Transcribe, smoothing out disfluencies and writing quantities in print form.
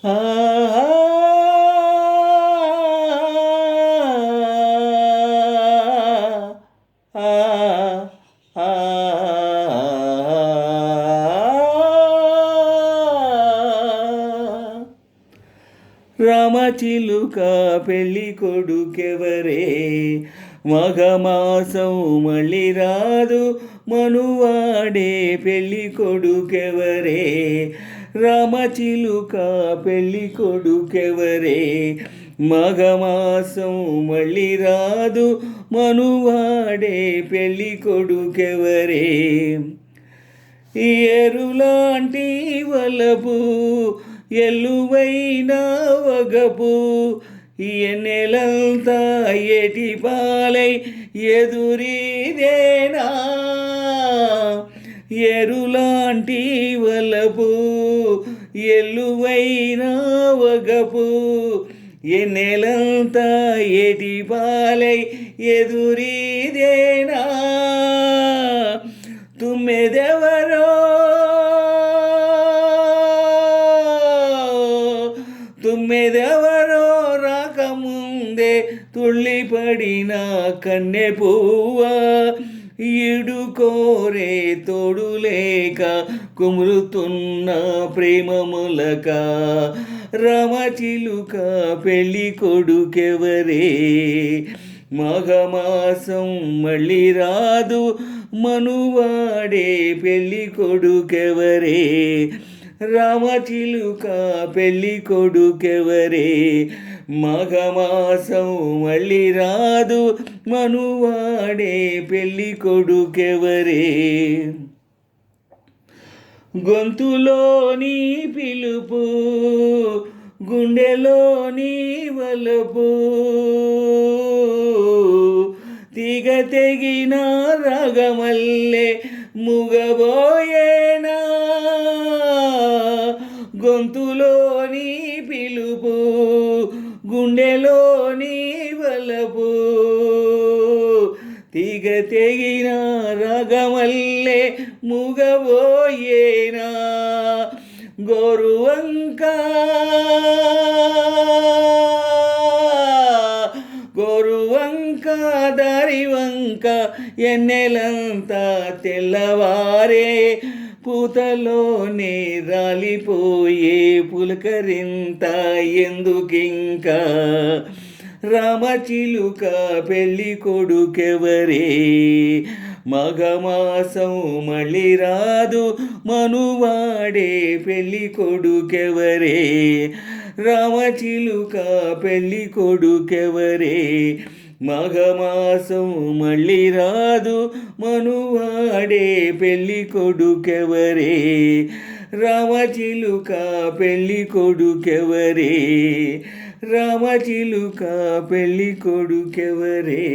ఆ రామచిలుక పెళ్ళి కొడుకెవరే, మగమాసం మళ్ళీ రాదు మనువాడే పెళ్ళి కొడుకెవరే. రామచిలుక పెళ్ళి కొడుకెవరే, మగమాసం మళ్ళీ రాదు మనువాడే పెళ్ళి కొడుకెవరే. ఏరులాంటి వలపు ఎల్లువైన వగపు, ఎన్నెలంతా ఏటి పాలై ఎదురీదేనా. ఎరులాంటి వలపు ఎల్లువైన వగపు, ఎన్నెలంతా ఏటి పాలై ఎదురీదేనా. తుమ్మెదెవరో తుమ్మెదెవరో రాకముందే తుళ్ళిపడిన కన్నె పువ్వా, ఈడు కోరే తోడు లేక కుమురుతున్న ప్రేమ మొలక. రామచిలుక పెళ్ళి కొడుకెవరే, మగమాసం మళ్ళీ రాదు మనువాడే పెళ్ళి కొడుకెవరే. రామచిలుక పెళ్ళి కొడుకెవరే, మగమాసం మళ్ళీ రాదు మనువాడే పెళ్ళి కొడుకెవరే. గొంతులోని పిలుపు గుండెలోని వలపు, తీగ తెగిన రాగమల్లే ముగబోయేనా. గొంతులోని పిలుపు గుండెలోని వలపు, తీగ తెగిన రాగమల్లే ముగబోయేనా. గోరువంక గోరువంక దారివంక ఎన్నెలంతా తెల్లవారే, పూతలోనే రాలిపోయే పులకరింత ఎందుకింకా. రామచిలుక పెళ్ళి కొడుకెవరే, మగమాసం మళ్ళీ రాదు మనువాడే పెళ్ళి కొడుకెవరే. రామచిలుక పెళ్ళి కొడుకెవరే, మగమాసం మళ్ళీ రాదు మనువాడే పెళ్ళి కొడుకెవరే. రామచిలుక పెళ్ళి కొడుకెవరే, రామచిలుక పెళ్ళి కొడుకెవరే.